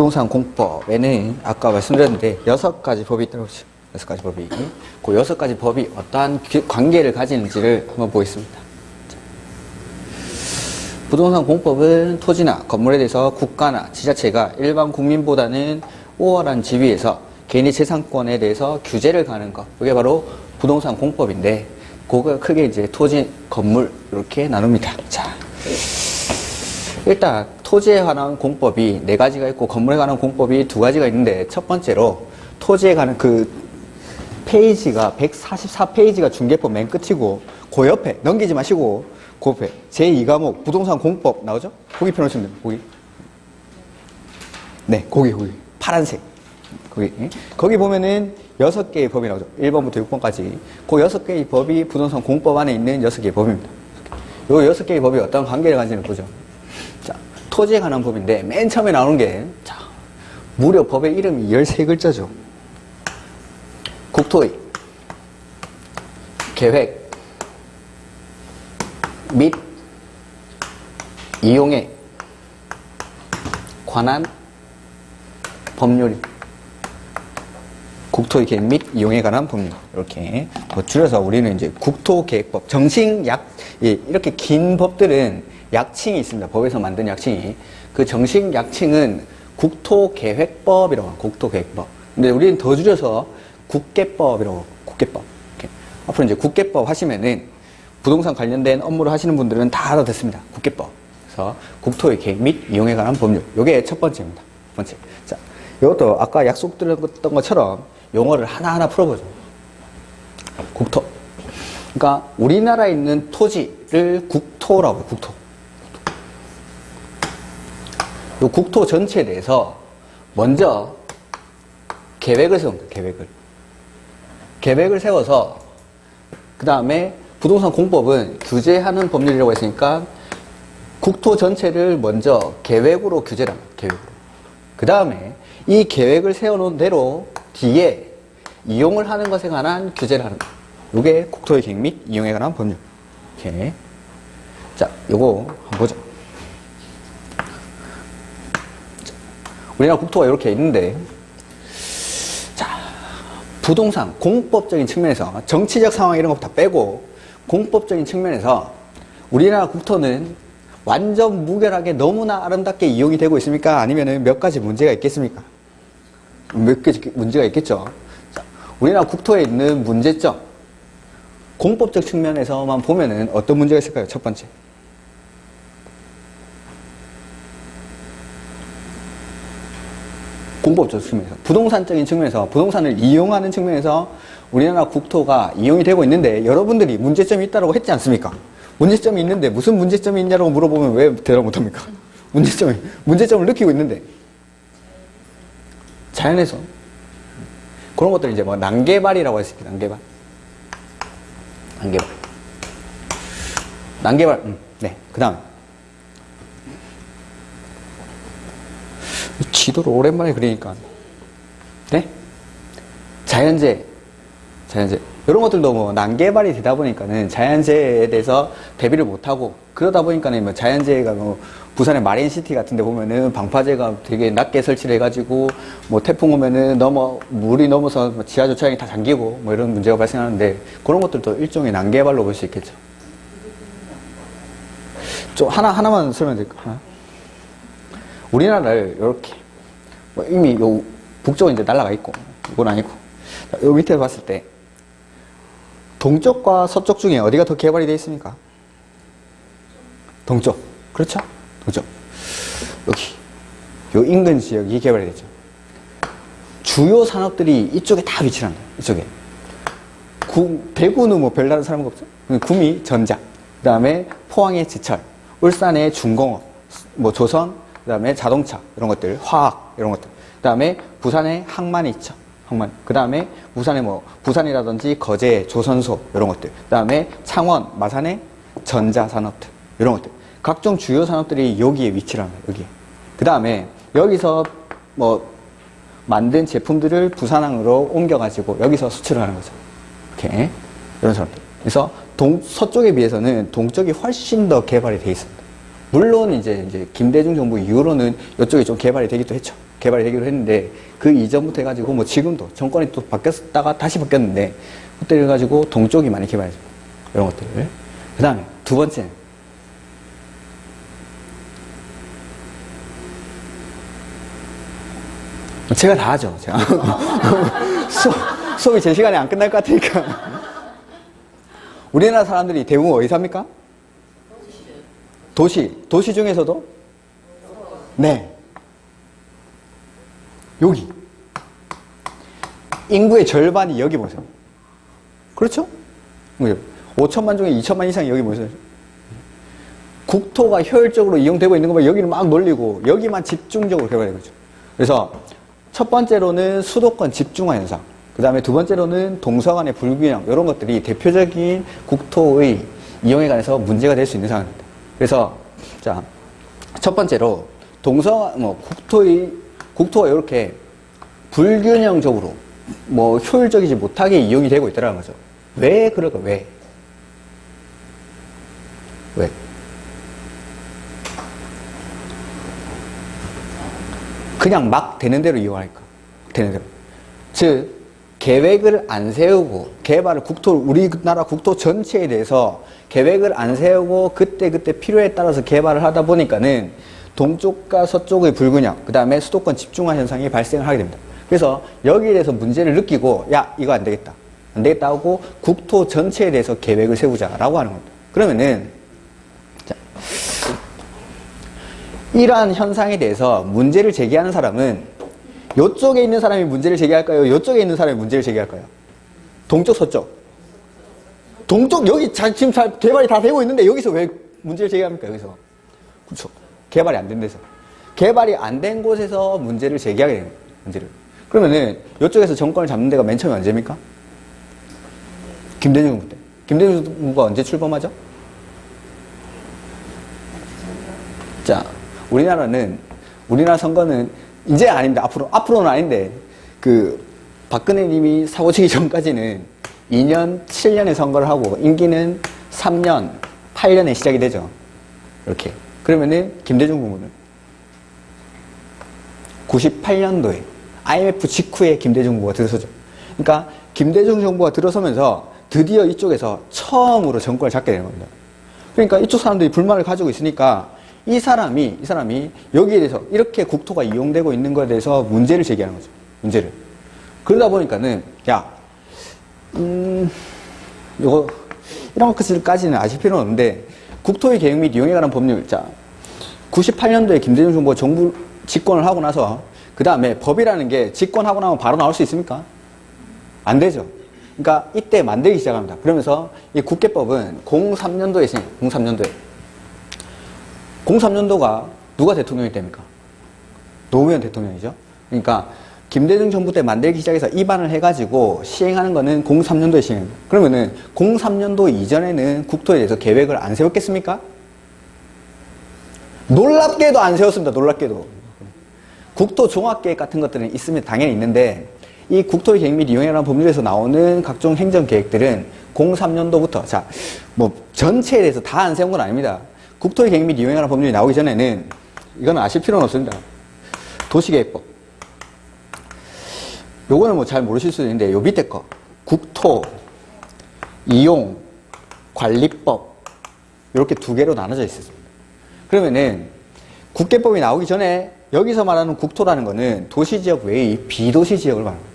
부동산 공법에는 아까 말씀드렸는데 6가지 법이 있다고 했죠. 6가지 법이. 그 6가지 법이 어떠한 관계를 가지는지를 한번 보겠습니다. 부동산 공법은 토지나 건물에 대해서 국가나 지자체가 일반 국민보다는 우월한 지위에서 개인의 재산권에 대해서 규제를 가하는 것. 이게 바로 부동산 공법인데, 그거 크게 이제 토지, 건물 이렇게 나눕니다. 자, 일단 토지에 관한 공법이 4가지가 있고 건물에 관한 공법이 2가지가 있는데, 첫 번째로 토지에 관한 그 페이지가 144페이지가 중개법 맨 끝이고, 그 옆에 넘기지 마시고 그 옆에 제2과목 부동산 공법 나오죠? 거기 펴놓으시면 됩니다. 거기. 네, 거기 파란색. 거기 보면은 6개의 법이 나오죠. 1번부터 6번까지. 그 6개의 법이 부동산 공법 안에 있는 6개의 법입니다. 요 6개의 법이 어떤 관계를 가지는 보죠. 자, 토지에 관한 법인데 맨 처음에 나오는 게, 자, 무려 법의 이름이 13글자죠. 국토의 계획 및 이용에 관한 법률. 국토의 계획 및 이용에 관한 법률. 이렇게 줄여서 우리는 이제 국토계획법, 이렇게 긴 법들은 약칭이 있습니다. 법에서 만든 약칭이. 그 정식 약칭은 국토계획법이라고 합니다. 국토계획법. 근데 우리는 더 줄여서 국계법이라고 합니다. 국계법. 이렇게. 앞으로 이제 국계법 하시면은 부동산 관련된 업무를 하시는 분들은 다 알아듣습니다. 국계법. 그래서 국토의 계획 및 이용에 관한 법률. 요게 첫 번째입니다. 첫 번째. 자, 이것도 아까 약속드렸던 것처럼 용어를 하나하나 풀어보죠. 국토. 그러니까 우리나라에 있는 토지를 국토라고 해요. 국토. 이 국토 전체에 대해서 먼저 계획을 세웁니다. 계획을 세워서 그 다음에 부동산 공법은 규제하는 법률이라고 했으니까 국토 전체를 먼저 계획으로 규제를 합니다. 계획으로. 그 다음에 이 계획을 세워놓은 대로 뒤에 이용을 하는 것에 관한 규제를 하는 거예요. 이게 국토의 계획 및 이용에 관한 법률. 이렇게. 자, 요거 한번 보죠. 자, 우리나라 국토가 이렇게 있는데, 자, 부동산 공법적인 측면에서 정치적 상황 이런 거 다 빼고 공법적인 측면에서 우리나라 국토는 완전 무결하게 너무나 아름답게 이용이 되고 있습니까? 아니면은 몇 가지 문제가 있겠습니까? 몇 가지 문제가 있겠죠. 자, 우리나라 국토에 있는 문제점, 공법적 측면에서만 보면은 어떤 문제가 있을까요? 첫 번째. 공법적 측면에서, 부동산적인 측면에서, 부동산을 이용하는 측면에서 우리나라 국토가 이용이 되고 있는데, 여러분들이 문제점이 있다고 했지 않습니까? 문제점이 있는데 무슨 문제점이 있냐고 물어보면 왜 대답 못합니까? 문제점을 느끼고 있는데, 자연에서 그런 것들 이제 뭐 난개발이라고 했습니다. 난개발. 네. 그 다음에 지도를 오랜만에 그리니까, 네? 자연재해. 이런 것들도 뭐 난개발이 되다 보니까는 자연재해에 대해서 대비를 못하고, 그러다 보니까는 뭐 자연재해가 뭐 부산의 마린시티 같은 데 보면은 방파제가 되게 낮게 설치를 해가지고 뭐 태풍 오면은 물이 넘어서 뭐 지하주차장이 다 잠기고 뭐 이런 문제가 발생하는데, 그런 것들도 일종의 난개발로 볼 수 있겠죠. 좀 하나만 설명드릴까요? 하나? 우리나라를 이렇게 뭐 이미 요 북쪽은 이제 날아가 있고 이건 아니고, 요 밑에 봤을 때 동쪽과 서쪽 중에 어디가 더 개발이 되어 있습니까? 동쪽. 그렇죠? 동쪽. 여기. 요 인근 지역이 개발이 되죠. 주요 산업들이 이쪽에 다 위치를 한다. 이쪽에. 대구는 뭐 별다른 사람 없죠? 구미, 전자. 그 다음에 포항의 지철. 울산의 중공업. 뭐 조선. 그 다음에 자동차. 이런 것들. 화학. 이런 것들. 그 다음에 부산의 항만이 있죠. 그 다음에 부산이라든지 거제, 조선소 이런 것들. 그 다음에 창원, 마산의 전자산업들 이런 것들. 각종 주요 산업들이 여기에 위치를 합니다. 여기에. 그 다음에 여기서 뭐 만든 제품들을 부산항으로 옮겨가지고 여기서 수출을 하는 거죠. 이렇게 이런 사람들. 그래서 서쪽에 비해서는 동쪽이 훨씬 더 개발이 돼 있습니다. 물론 이제 김대중 정부 이후로는 이쪽이 좀 개발이 되기도 했죠. 개발이 되기로 했는데 그 이전부터 해가지고 뭐 지금도 정권이 또 바뀌었다가 다시 바뀌었는데 그때 해가지고 동쪽이 많이 개발했습니다. 이런 것들을. 그 다음에 두 번째는 제가 다 하죠. 제가 수업이 제 시간에 안 끝날 것 같으니까. 우리나라 사람들이 대부분 어디 삽니까? 도시 중에서도? 네. 여기. 인구의 절반이 여기 모여요. 그렇죠? 5천만 중에 2천만 이상이 여기 모여요. 국토가 효율적으로 이용되고 있는 것만 여기는 막 몰리고 여기만 집중적으로 개발되는 거죠. 그래서 첫 번째로는 수도권 집중화 현상, 그 다음에 두 번째로는 동서 간의 불균형, 이런 것들이 대표적인 국토의 이용에 관해서 문제가 될 수 있는 상황입니다. 그래서 자, 첫 번째로 국토가 이렇게 불균형적으로 효율적이지 못하게 이용이 되고 있다는 거죠. 왜 그럴까? 왜? 그냥 막 되는 대로 이용하니까. 되는 대로. 즉, 계획을 안 세우고, 우리나라 국토 전체에 대해서 계획을 안 세우고, 그때 필요에 따라서 개발을 하다 보니까는 동쪽과 서쪽의 불균형, 그 다음에 수도권 집중화 현상이 발생을 하게 됩니다. 그래서 여기에 대해서 문제를 느끼고, 야, 이거 안 되겠다. 안 되겠다 하고, 국토 전체에 대해서 계획을 세우자라고 하는 겁니다. 그러면은, 자, 이러한 현상에 대해서 문제를 제기하는 사람은 이쪽에 있는 사람이 문제를 제기할까요? 이쪽에 있는 사람이 문제를 제기할까요? 동쪽, 서쪽? 동쪽, 여기 지금 잘 개발이 다 되고 있는데 여기서 왜 문제를 제기합니까? 여기서. 그렇죠. 개발이 안 된 데서. 개발이 안 된 곳에서 문제를 제기하게 됩니다. 문제를. 그러면은 이쪽에서 정권을 잡는 데가 맨 처음에 언제입니까? 김대중 정부 때. 김대중 정부가 언제 출범하죠? 자, 우리나라 선거는 이제 아닙니다. 앞으로는 아닌데, 박근혜 님이 사고치기 전까지는 2년, 7년의 선거를 하고, 임기는 3년, 8년에 시작이 되죠. 이렇게. 그러면은, 김대중 정부는 98년도에, IMF 직후에 김대중 정부가 들어서죠. 그러니까, 김대중 정부가 들어서면서 드디어 이쪽에서 처음으로 정권을 잡게 되는 겁니다. 그러니까 이쪽 사람들이 불만을 가지고 있으니까, 이 사람이 여기에 대해서 이렇게 국토가 이용되고 있는 것에 대해서 문제를 제기하는 거죠. 문제를. 그러다 보니까는, 이런 것까지는 아실 필요는 없는데, 국토의 계획 및 이용에 관한 법률. 자, 98년도에 김대중 정부가 정부 집권을 하고 나서, 그 다음에 법이라는 게 집권하고 나면 바로 나올 수 있습니까? 안 되죠. 그러니까 이때 만들기 시작합니다. 그러면서 이 국계법은 03년도에 있으니, 03년도가 누가 대통령이 됩니까? 노무현 대통령이죠. 그러니까 김대중 정부 때 만들기 시작해서 입안을 해가지고 시행하는 거는 03년도에 시행합니다. 그러면은 03년도 이전에는 국토에 대해서 계획을 안 세웠겠습니까? 놀랍게도 안 세웠습니다. 놀랍게도. 국토 종합계획 같은 것들은 있으면 당연히 있는데 이 국토의 계획 및 이용에 관한 법률에서 나오는 각종 행정계획들은 03년도부터 전체에 대해서 다 안 세운 건 아닙니다. 국토의 계획 및 이용에 관한 법률이 나오기 전에는 이거는 아실 필요는 없습니다. 도시계획법. 요거는 잘 모르실 수도 있는데 요 밑에 거 국토, 이용, 관리법 이렇게 두 개로 나눠져 있습니다. 그러면은 국계법이 나오기 전에 여기서 말하는 국토라는 거는 도시지역 외의 비도시지역을 말합니다.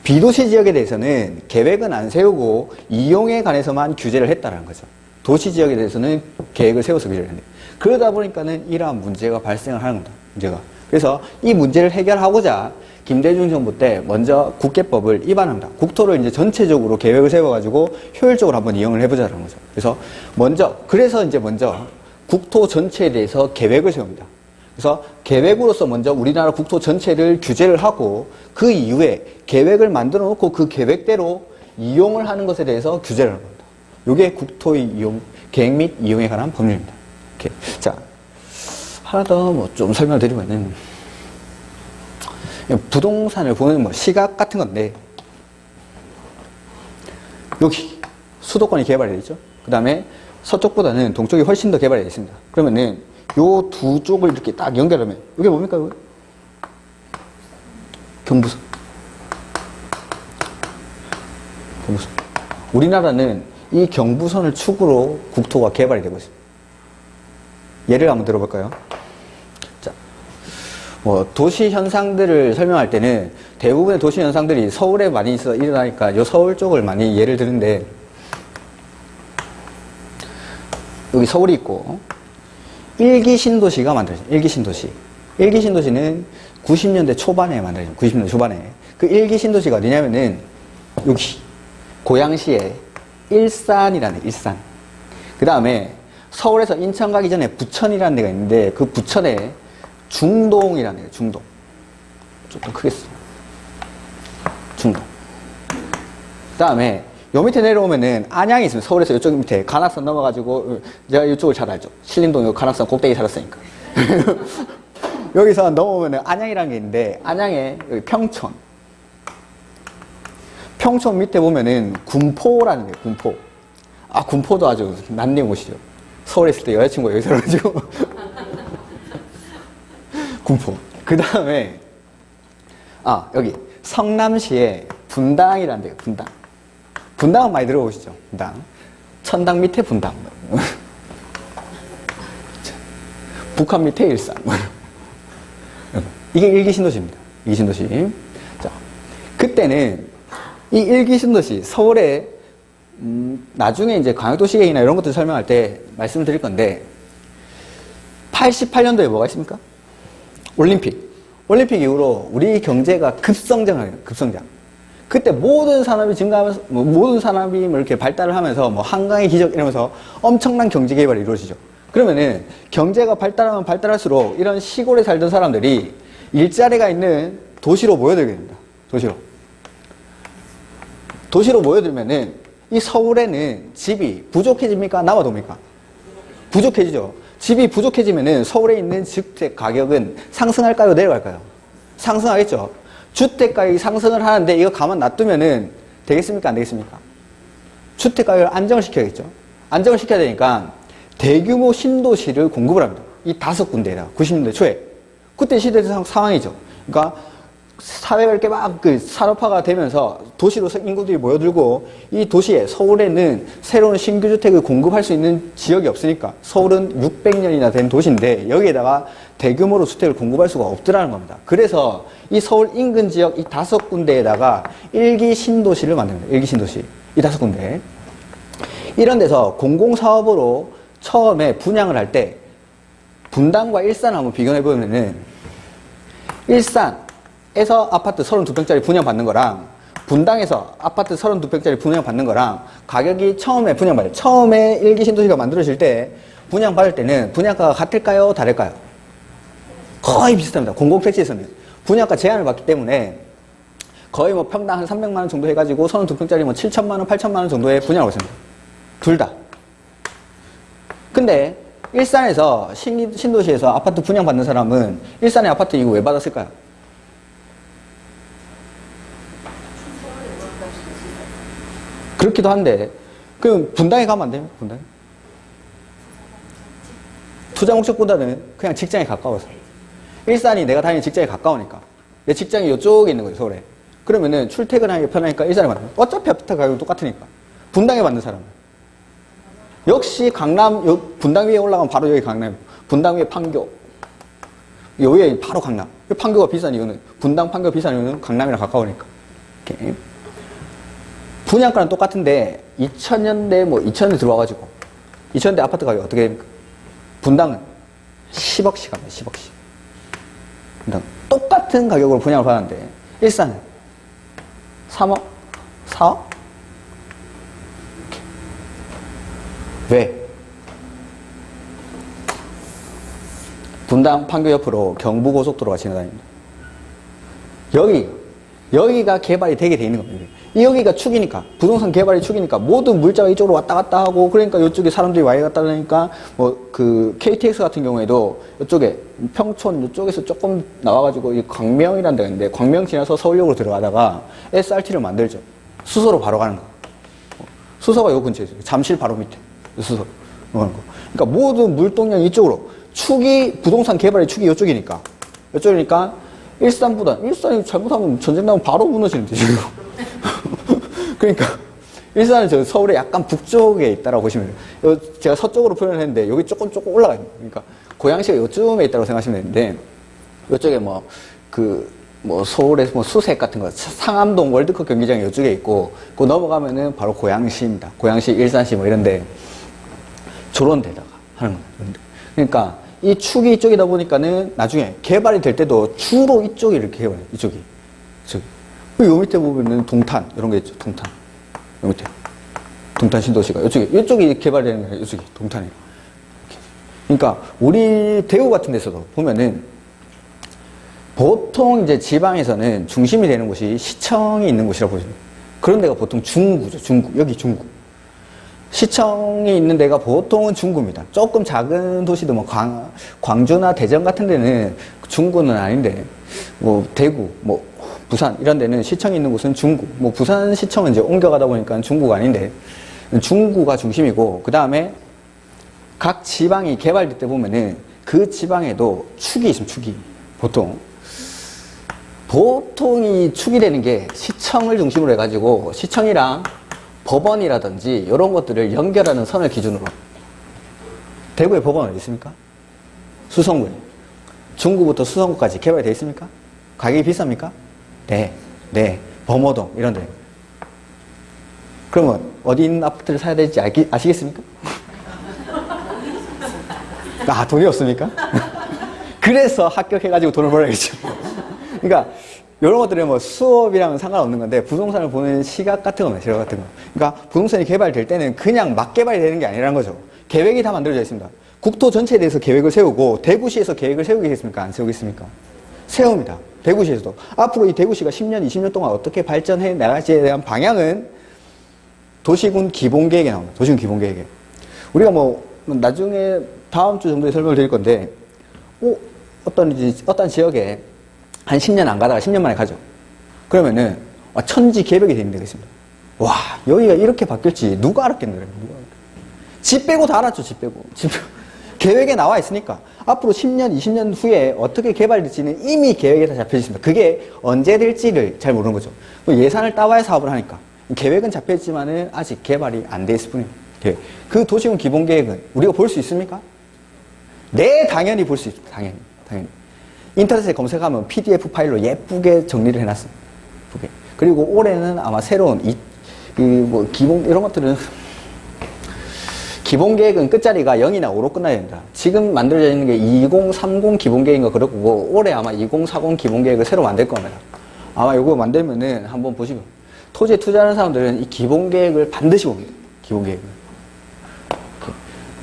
비도시지역에 대해서는 계획은 안 세우고 이용에 관해서만 규제를 했다는 거죠. 도시지역에 대해서는 계획을 세워서 규제를 했는데 그러다 보니까는 이러한 문제가 발생을 하는 겁니다. 문제가. 그래서 이 문제를 해결하고자 김대중 정부 때 먼저 국계법을 입안합니다. 국토를 이제 전체적으로 계획을 세워가지고 효율적으로 한번 이용을 해보자는 거죠. 그래서 먼저 국토 전체에 대해서 계획을 세웁니다. 그래서 계획으로서 먼저 우리나라 국토 전체를 규제를 하고 그 이후에 계획을 만들어 놓고 그 계획대로 이용을 하는 것에 대해서 규제를 합니다. 이게 국토의 이용, 계획 및 이용에 관한 법률입니다. 이렇게. 자, 하나 더 좀 설명을 드리면은, 부동산을 보는 시각 같은 건데, 여기 수도권이 개발이 되어 있죠. 그 다음에 서쪽보다는 동쪽이 훨씬 더 개발이 되어 있습니다. 그러면은 요 두 쪽을 이렇게 딱 연결하면, 이게 뭡니까? 이거? 경부선. 경부선. 우리나라는 이 경부선을 축으로 국토가 개발이 되고 있습니다. 예를 한번 들어볼까요? 자, 도시 현상들을 설명할 때는 대부분의 도시 현상들이 서울에 많이 일어나니까 요 서울 쪽을 많이 예를 드는데, 여기 서울이 있고, 일기 신도시가 만들어져요. 일기 신도시. 일기 신도시는 90년대 초반에 만들어져요. 90년대 초반에. 그 일기 신도시가 어디냐면은, 여기, 고양시에 일산이라는 데, 일산. 그 다음에 서울에서 인천 가기 전에 부천이라는 데가 있는데, 그 부천에 중동이라는 데가, 중동. 조금 크게 써. 중동. 그 다음에, 요 밑에 내려오면은 안양이 있습니다. 서울에서 이쪽 밑에 관악산 넘어가지고, 제가 이쪽을 잘 알죠. 신림동 요 관악산 꼭대기 살았으니까. 여기서 넘어오면은 안양이라는 게 있는데, 안양에 여기 평촌. 평촌 밑에 보면은 군포라는 게, 군포. 아, 군포도 아주 난리 곳이죠. 서울에 있을 때 여자친구가 여기 살아가지고. 군포. 그 다음에, 여기 성남시에 분당이라는 데가, 분당. 분당은 많이 들어보시죠? 분당. 천당 밑에 분당. 북한 밑에 일산. 이게 일기 신도시입니다. 일기 신도시. 자, 그때는 이 일기 신도시, 서울에, 나중에 이제 광역도시 계획이나 이런 것들 설명할 때 말씀을 드릴 건데, 88년도에 뭐가 있습니까? 올림픽. 올림픽 이후로 우리 경제가 급성장을 해요. 급성장. 그때 모든 산업이 증가하면서, 모든 산업이 이렇게 발달을 하면서, 한강의 기적 이러면서 엄청난 경제 개발이 이루어지죠. 그러면은, 경제가 발달하면 발달할수록 이런 시골에 살던 사람들이 일자리가 있는 도시로 모여들게 됩니다. 도시로 모여들면은, 이 서울에는 집이 부족해집니까? 남아도입니까? 부족해지죠. 집이 부족해지면은 서울에 있는 주택 가격은 상승할까요? 내려갈까요? 상승하겠죠. 주택 가격이 상승을 하는데 이거 가만 놔두면은 되겠습니까? 안 되겠습니까? 주택 가격을 안정을 시켜야겠죠. 안정을 시켜야 되니까 대규모 신도시를 공급을 합니다. 이 5군데에다가 90년대 초에. 그때 시대 상황이죠. 그러니까 사회가 이렇게 막 산업화가 되면서 도시로 인구들이 모여들고, 이 도시에, 서울에는 새로운 신규 주택을 공급할 수 있는 지역이 없으니까, 서울은 600년이나 된 도시인데 여기에다가 대규모로 주택을 공급할 수가 없더라는 겁니다. 그래서 이 서울 인근 지역 이 5군데에다가 일기 신도시를 만듭니다. 일기 신도시. 이 5군데. 이런 데서 공공사업으로 처음에 분양을 할 때 분당과 일산을 한번 비교해보면은, 일산에서 아파트 32평짜리 분양받는 거랑 분당에서 아파트 32평짜리 분양받는 거랑 가격이 처음에 일기 신도시가 만들어질 때 분양받을 때는 분양가가 같을까요? 다를까요? 거의 비슷합니다. 공공택지에서는. 분양가 제한을 받기 때문에 거의 평당 한 300만 원 정도 해가지고 32평짜리 7천만 원, 8천만 원 정도에 분양을 했습니다. 둘 다. 근데 일산에서 신도시에서 아파트 분양받는 사람은 일산의 아파트 이거 왜 받았을까요? 그렇기도 한데, 그럼 분당에 가면 안 됩니까? 분당에? 투자 목적보다는 그냥 직장에 가까워서. 일산이 내가 다니는 직장에 가까우니까. 내 직장이 이쪽에 있는 거예요, 서울에. 그러면은 출퇴근하기 편하니까 일산에 받는 거예요. 어차피 아파트 가격은 똑같으니까. 분당에 받는 사람은. 역시 분당 위에 올라가면 바로 여기 강남. 분당 위에 판교. 여기에 바로 강남. 판교가 비싼 이유는, 분당 판교 비싼 이유는 강남이랑 가까우니까. 이렇게. 분양가는 똑같은데 2000년대 2000년대 들어와가지고 2000년대 아파트 가격이 어떻게 됩니까? 분당은 10억씩 합니다. 10억씩. 분당 똑같은 가격으로 분양을 받았는데 일산은 3억? 4억? 왜? 분당 판교 옆으로 경부고속도로가 지나다닙니다. 여기가 개발이 되게 돼 있는 겁니다. 여기가 축이니까, 부동산 개발이 축이니까 모든 물자가 이쪽으로 왔다 갔다 하고, 그러니까 이쪽에 사람들이 와야 갔다 하니까 KTX 같은 경우에도 이쪽에 평촌 이쪽에서 조금 나와가지고 이 광명이라는 데가 있는데, 광명 지나서 서울역으로 들어가다가 SRT를 만들죠. 수서로 바로 가는 거. 수서가 요 근처에 있어요. 잠실 바로 밑에 수서 가는 거. 그러니까 모든 물동량 이쪽으로, 부동산 개발의 축이 이쪽이니까 일산이 잘못하면 전쟁 나면 바로 무너지는데, 지금. 그러니까, 일산은 저 서울의 약간 북쪽에 있다라고 보시면 돼요. 제가 서쪽으로 표현을 했는데, 여기 조금 올라가요. 그러니까, 고양시가 요쯤에 있다고 생각하시면 되는데, 이쪽에 서울의 수색 같은 거, 상암동 월드컵 경기장이 이쪽에 있고, 그 넘어가면은 바로 고양시입니다. 고양시, 일산시 이런데, 저런 데다가 하는 거예요. 그러니까, 이 축이 이쪽이다 보니까는 나중에 개발이 될 때도 주로 이쪽이 이렇게 개발해요. 이쪽이. 요 밑에 보면은 동탄, 이런 게 있죠. 동탄. 요 밑에. 동탄 신도시가. 이쪽이 개발되는 거예요. 이쪽이. 동탄이에요. 그러니까, 우리 대구 같은 데서도 보면은, 보통 이제 지방에서는 중심이 되는 곳이 시청이 있는 곳이라고 보시면 돼요. 그런 데가 보통 중구죠. 중구. 여기 중구. 시청이 있는 데가 보통은 중구입니다. 조금 작은 도시도 광주나 대전 같은 데는 중구는 아닌데, 대구, 부산 이런 데는 시청이 있는 곳은 중구. 부산 시청은 이제 옮겨가다 보니까 중구가 아닌데, 중구가 중심이고, 그 다음에 각 지방이 개발될 때 보면은 그 지방에도 축이 있습니다. 축이. 보통 이 축이 되는 게 시청을 중심으로 해가지고 시청이랑 법원이라든지 이런 것들을 연결하는 선을 기준으로. 대구에 법원 어디 있습니까? 수성구에. 중구부터 수성구까지 개발되어 있습니까? 가격이 비쌉니까? 네. 범어동 이런 데. 그러면 어디 있는 아파트를 사야 될지 아시겠습니까? 돈이 없습니까? 그래서 합격해가지고 돈을 벌어야겠죠. 그러니까 이런 것들은 수업이랑은 상관없는 건데, 부동산을 보는 시각 같은 거면 시각 같은 거. 그러니까 부동산이 개발될 때는 그냥 막 개발이 되는 게 아니라는 거죠. 계획이 다 만들어져 있습니다. 국토 전체에 대해서 계획을 세우고, 대구시에서 계획을 세우겠습니까? 안 세우겠습니까? 세웁니다. 대구시에서도. 앞으로 이 대구시가 10년, 20년 동안 어떻게 발전해 나갈지에 대한 방향은 도시군 기본계획에 나옵니다. 도시군 기본계획에. 우리가 나중에 다음 주 정도에 설명을 드릴 건데, 어떤 지역에 한 10년 안 가다가 10년 만에 가죠. 그러면은, 천지 개벽이 되는 데가 있습니다. 와, 여기가 이렇게 바뀔지 누가 알았겠노래. 집 빼고 다 알았죠, 집 빼고. 계획에 나와 있으니까. 앞으로 10년, 20년 후에 어떻게 개발될지는 이미 계획에 다 잡혀 있습니다. 그게 언제 될지를 잘 모르는 거죠. 예산을 따와야 사업을 하니까. 계획은 잡혀 있지만은 아직 개발이 안 돼 있을 뿐입니다. 그 도시군 기본 계획은 우리가 볼 수 있습니까? 네, 당연히 볼 수 있습니다. 당연히. 인터넷에 검색하면 PDF 파일로 예쁘게 정리를 해놨습니다. 예쁘게. 그리고 올해는 아마 새로운 이런 것들은 기본 계획은 끝자리가 0이나 5로 끝나야 됩니다. 지금 만들어져 있는 게 2030 기본 계획인가 그럴 거고, 올해 아마 2040 기본 계획을 새로 만들 겁니다. 아마 이거 만들면은 한번 보시면, 토지에 투자하는 사람들은 이 기본 계획을 반드시 봅니다. 기본 계획을.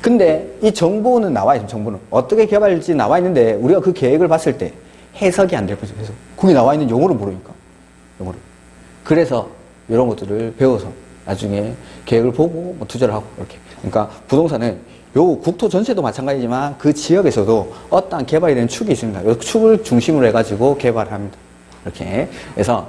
근데 이 정보는 나와 있습니다. 정보는 어떻게 개발될지 나와 있는데, 우리가 그 계획을 봤을 때 해석이 안 될 거죠. 해석. 거기 나와 있는 용어를 모르니까. 용어를. 그래서 이런 것들을 배워서 나중에 계획을 보고 투자를 하고 이렇게. 그러니까 부동산은 요 국토 전체도 마찬가지지만 그 지역에서도 어떠한 개발이 된 축이 있습니다. 요 축을 중심으로 해가지고 개발을 합니다. 이렇게. 그래서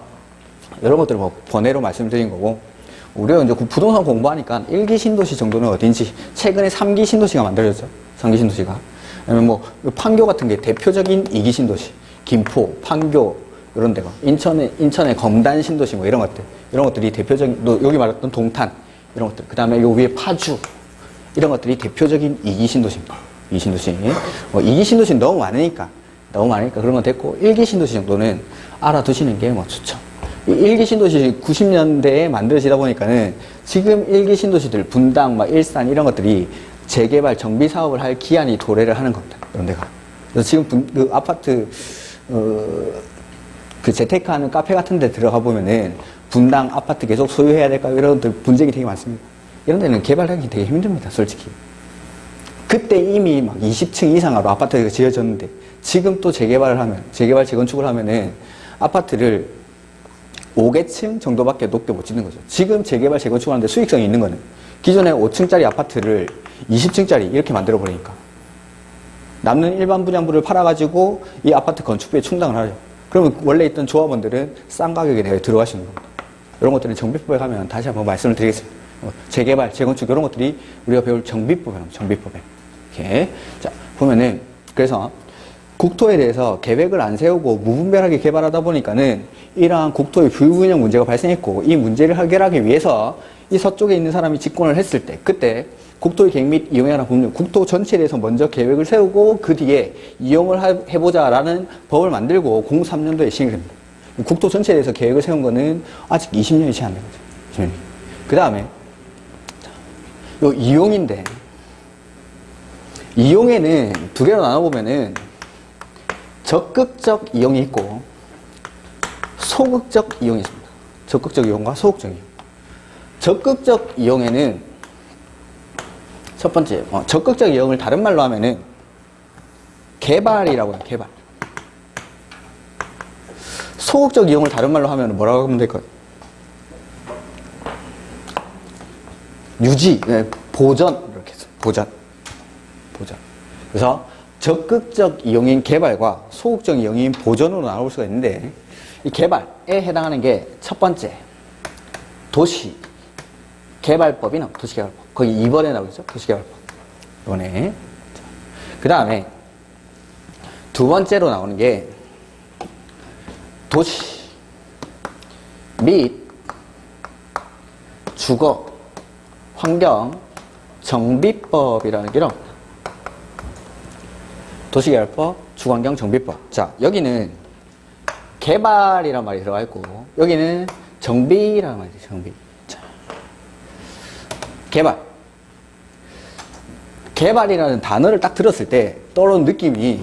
이런 것들을 번외로 말씀드린 거고, 우리가 이제 부동산 공부하니까 1기 신도시 정도는 어딘지, 최근에 3기 신도시가 만들어졌죠. 3기 신도시가. 그러면 판교 같은 게 대표적인 2기 신도시. 김포, 판교, 이런 데가. 인천의 검단 신도시 이런 것들이 대표적인, 여기 말했던 동탄, 이런 것들. 그 다음에 요 위에 파주, 이런 것들이 대표적인 2기 신도시입니다. 2기 신도시. 2기 신도시는 너무 많으니까 그런 건 됐고, 1기 신도시 정도는 알아두시는 게 좋죠. 1기 신도시 90년대에 만들어지다 보니까는 지금 1기 신도시들, 분당, 일산 이런 것들이 재개발, 정비 사업을 할 기한이 도래를 하는 겁니다. 이런 데가. 그래서 지금 그 아파트, 그 재테크하는 카페 같은 데 들어가 보면은 분당 아파트 계속 소유해야 될까? 이런 것들 분쟁이 되게 많습니다. 이런 데는 개발하기 되게 힘듭니다, 솔직히. 그때 이미 20층 이상으로 아파트가 지어졌는데, 지금 또 재개발, 재건축을 하면은 아파트를 5개층 정도밖에 높게 못 짓는 거죠. 지금 재개발, 재건축을 하는데 수익성이 있는 거는 기존에 5층짜리 아파트를 20층짜리 이렇게 만들어버리니까 남는 일반 분양부를 팔아가지고 이 아파트 건축비에 충당을 하죠. 그러면 원래 있던 조합원들은 싼 가격에 내가 들어가시는 겁니다. 이런 것들은 정비법에 가면 다시 한번 말씀을 드리겠습니다. 재개발, 재건축 이런 것들이 우리가 배울 정비법에 나옵니다. 정비법에. 이렇게. 자, 보면은, 그래서 국토에 대해서 계획을 안 세우고 무분별하게 개발하다 보니까는 이러한 국토의 불균형 문제가 발생했고, 이 문제를 해결하기 위해서 이 서쪽에 있는 사람이 집권을 했을 때, 그때 국토의 계획 및 이용에 관한 법률, 국토 전체에 대해서 먼저 계획을 세우고 그 뒤에 이용을 해보자라는 법을 만들고 03년도에 시행이 됩니다. 국토 전체에 대해서 계획을 세운 거는 아직 20년이 채 안 된 거죠. 그 다음에 요 이용인데, 이용에는 두 개로 나눠보면은 적극적 이용이 있고 소극적 이용이 있습니다. 적극적 이용과 소극적 이용. 적극적 이용에는 첫 번째, 적극적 이용을 다른 말로 하면은 개발이라고 해요. 개발. 소극적 이용을 다른 말로 하면 뭐라고 하면 될까요? 유지, 네, 보전, 이렇게 해서 보전. 그래서 적극적 이용인 개발과 소극적 이용인 보전으로 나올 수가 있는데, 이 개발에 해당하는 게 첫 번째, 도시개발법이 나오고, 도시개발법. 거기 2번에 나오죠? 도시개발법. 이번에. 그 다음에 두 번째로 나오는 게 도시 및 주거, 환경, 정비법이라는 게 나옵니다. 도시개발법, 주거환경, 정비법. 자, 여기는 개발이라는 말이 들어가 있고, 여기는 정비라는 말이죠. 정비. 자, 개발이라는 단어를 딱 들었을 때 떠오르는 느낌이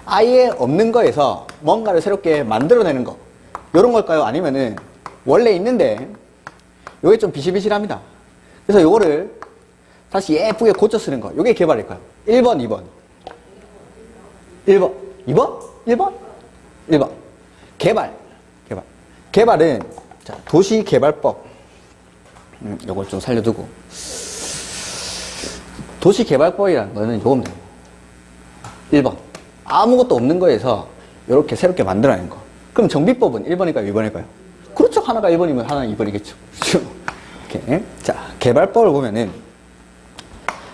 아예 없는 거에서 뭔가를 새롭게 만들어내는 거, 이런 걸까요? 아니면은 원래 있는데 요게 좀 비실비실합니다. 그래서 요거를 다시 예쁘게 고쳐 쓰는 거, 요게 개발일까요? 1번, 2번. 1번, 2번, 1번, 1번. 개발은 자, 도시개발법. 요걸 좀 살려두고. 도시개발법이라는 거는 요겁니다. 1번. 아무것도 없는 거에서 이렇게 새롭게 만들어내는 거. 그럼 정비법은 1번일까요? 2번일까요? 그렇죠. 하나가 1번이면 하나는 2번이겠죠. 이렇게. 자, 개발법을 보면은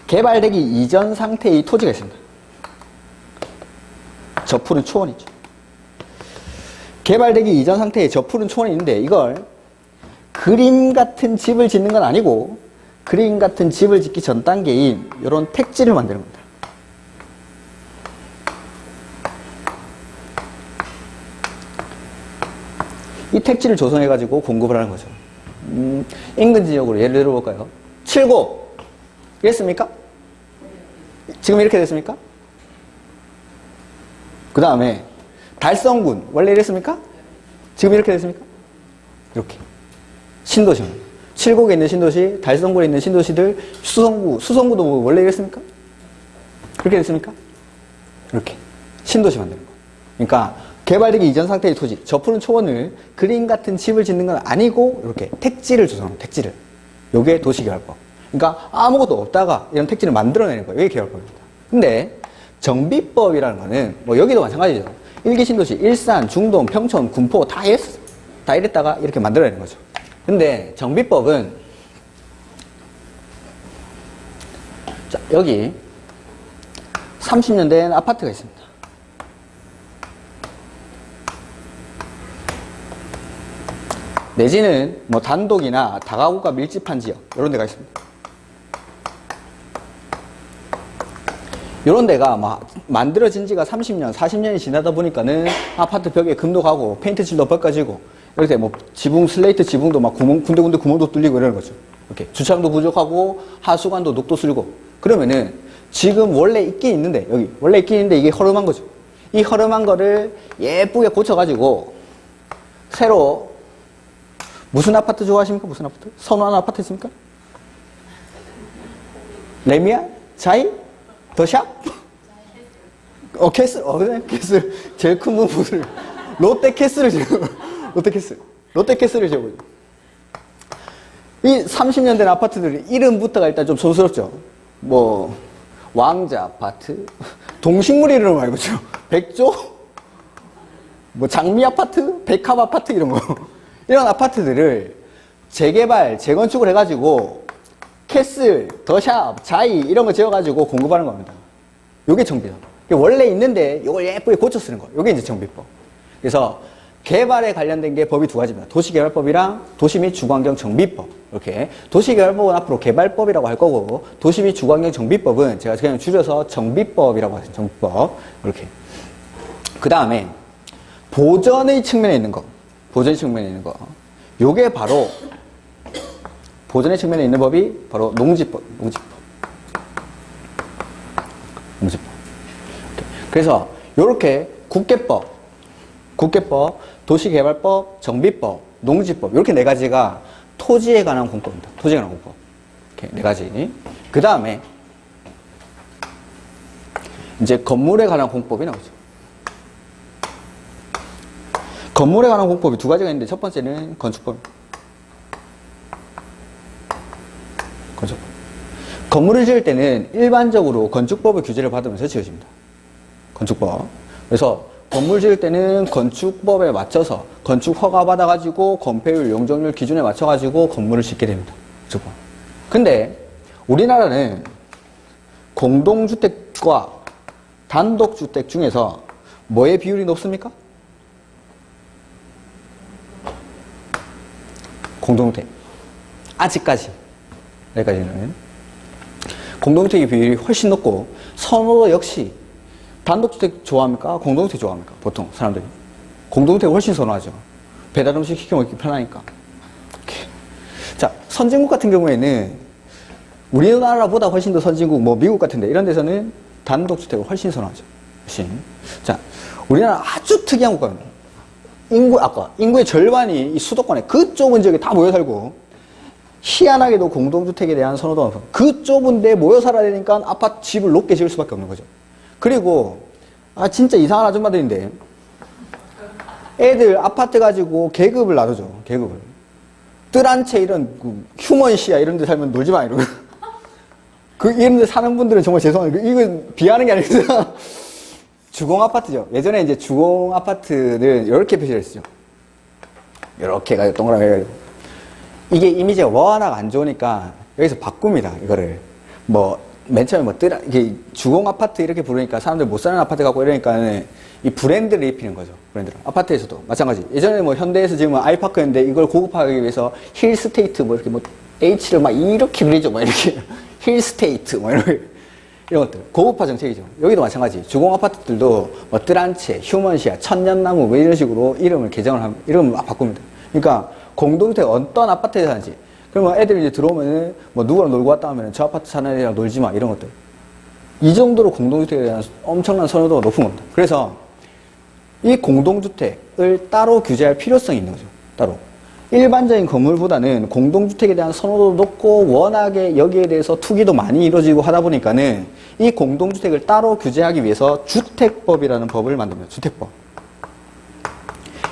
개발되기 이전 상태의 토지가 있습니다. 저푸른 초원이죠. 개발되기 이전 상태의 저푸른 초원이 있는데, 이걸 그림 같은 집을 짓는 건 아니고 그림 같은 집을 짓기 전 단계인 이런 택지를 만드는 겁니다. 이 택지를 조성해 가지고 공급을 하는 거죠. 인근 지역으로 예를 들어 볼까요? 칠곡 이랬습니까? 지금 이렇게 됐습니까? 그 다음에 달성군 원래 이랬습니까? 지금 이렇게 됐습니까? 이렇게 신도시입니다. 칠곡에 있는 신도시, 달성군에 있는 신도시들, 수성구도 뭐 원래 이랬습니까? 그렇게 됐습니까? 이렇게 신도시 만드는 거. 그러니까 개발되기 이전 상태의 토지, 저푸른 초원을 그림 같은 집을 짓는 건 아니고 이렇게 택지를 조성하는 택지를. 요게 도시개발법. 그러니까 아무것도 없다가 이런 택지를 만들어내는 거예요. 이게 개발법입니다. 근데 정비법이라는 거는 뭐 여기도 마찬가지죠. 일기 신도시, 일산, 중동, 평촌, 군포 다 이랬다가 이렇게 만들어내는 거죠. 근데 정비법은 자, 여기 30년 된 아파트가 있습니다. 내지는 뭐 단독이나 다가구가 밀집한 지역 이런 데가 있습니다. 이런 데가 막 만들어진 지가 30년, 40년이 지나다 보니까는 아파트 벽에 금도 가고 페인트 칠도 벗겨지고 이렇게 뭐 지붕, 슬레이트 지붕도 막 군데군데 구멍도 뚫리고 이러는 거죠. 이렇게 주차장도 부족하고 하수관도 녹도 슬고 그러면은 지금 원래 있긴 있는데 여기 원래 있긴 있는데 이게 허름한 거죠. 이 허름한 거를 예쁘게 고쳐가지고 새로 무슨 아파트 좋아하십니까? 무슨 아파트? 선호하는 아파트 있습니까? 레미안? 자이? 더샵? 캐슬? 그래? 캐슬. 제일 큰 부분을. 롯데 캐슬을 지금. 롯데 캐슬을 지금. 이 30년 된 아파트들이 이름부터가 일단 좀 촌스럽죠. 뭐, 왕자 아파트? 동식물 이름 알고 있죠? 백조? 뭐, 장미 아파트? 백합 아파트? 이런 거. 이런 아파트들을 재개발, 재건축을 해가지고 캐슬, 더샵, 자이 이런 거 지어가지고 공급하는 겁니다. 요게 정비죠. 원래 있는데 이걸 예쁘게 고쳐 쓰는 거. 이게 이제 정비법. 그래서 개발에 관련된 게 법이 두 가지입니다. 도시개발법이랑 도시 및 주거환경 정비법. 이렇게. 도시개발법은 앞으로 개발법이라고 할 거고, 도시 및 주거환경 정비법은 제가 그냥 줄여서 정비법이라고 하죠. 정비법. 이렇게. 그 다음에 보전의 측면에 있는 거. 보전의 측면에 있는 거. 요게 바로 보전의 측면에 있는 법이 바로 농지법. 농지법. 그래서 요렇게 국계법, 도시개발법, 정비법, 농지법 이렇게 네 가지가 토지에 관한 공법입니다. 토지에 관한 공법. 이렇게 네 가지. 그 다음에 이제 건물에 관한 공법이 나오죠. 건물에 관한 공법이 두 가지가 있는데 첫 번째는 건축법. 건물을 지을 때는 일반적으로 건축법의 규제를 받으면서 지어집니다. 건축법. 그래서 건물 지을 때는 건축법에 맞춰서 건축 허가 받아가지고 건폐율, 용적률 기준에 맞춰가지고 건물을 짓게 됩니다. 건축법. 근데 우리나라는 공동주택과 단독주택 중에서 뭐의 비율이 높습니까? 공동주택. 아직까지. 여기까지는. 공동주택의 비율이 훨씬 높고, 선호도 역시 단독주택 좋아합니까? 공동주택 좋아합니까? 보통 사람들이. 공동주택을 훨씬 선호하죠. 배달 음식 시켜 먹기 편하니까. 자, 선진국 같은 경우에는 우리나라보다 훨씬 더 선진국, 뭐 미국 같은데 이런 데서는 단독주택을 훨씬 선호하죠. 훨씬. 자, 우리나라 아주 특이한 국가입니다. 인구의 절반이 이 수도권에 그 좁은 지역에 다 모여 살고, 희한하게도 공동주택에 대한 선호도가 높아요. 그 좁은 데 모여 살아야 되니까 아파트 집을 높게 지을 수밖에 없는 거죠. 그리고 진짜 이상한 아줌마들인데 애들 아파트 가지고 계급을 나누죠. 계급을. 뜰한채 이런 휴먼시야 이런 데 살면 놀지 마 이러고. 이런 데 사는 분들은 정말 죄송한데 이거 비하는 게 아니라 주공 아파트죠. 예전에 이제 주공 아파트를 이렇게 표시를 했죠. 이렇게 해가지고 동그라미 해가지고. 이게 이미지가 워낙 안 좋으니까 여기서 바꿉니다. 이거를 맨 처음에 이게 주공 아파트 이렇게 부르니까 사람들 못 사는 아파트 갖고 이러니까 이 브랜드를 입히는 거죠. 브랜드를. 아파트에서도 마찬가지. 예전에 현대에서 지금 아이파크였는데 이걸 고급화하기 위해서 힐스테이트 이렇게 H를 막 이렇게 그리죠. 이렇게 힐스테이트 이런 것들. 고급화 정책이죠. 여기도 마찬가지. 주공 아파트들도 뜰한채, 휴먼시아, 천년나무 이런 식으로 이름을 이름을 바꿉니다. 그러니까 공동주택 어떤 아파트에 사는지. 그러면 애들이 이제 들어오면은 누구랑 놀고 왔다 하면은 저 아파트 사는 애랑 놀지 마 이런 것들. 이 정도로 공동주택에 대한 엄청난 선호도가 높은 겁니다. 그래서 이 공동주택을 따로 규제할 필요성이 있는 거죠. 따로. 일반적인 건물보다는 공동주택에 대한 선호도도 높고 워낙에 여기에 대해서 투기도 많이 이루어지고 하다 보니까는 이 공동주택을 따로 규제하기 위해서 주택법이라는 법을 만듭니다. 주택법.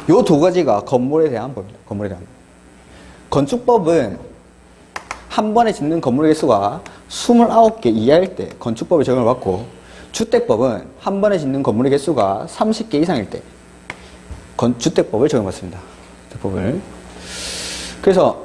요 두 가지가 건물에 대한 법입니다. 건물에 대한 법. 건축법은 한 번에 짓는 건물의 개수가 29개 이하일 때 건축법에 적용을 받고, 주택법은 한 번에 짓는 건물의 개수가 30개 이상일 때 주택법을 적용받습니다. 주택법을. 그래서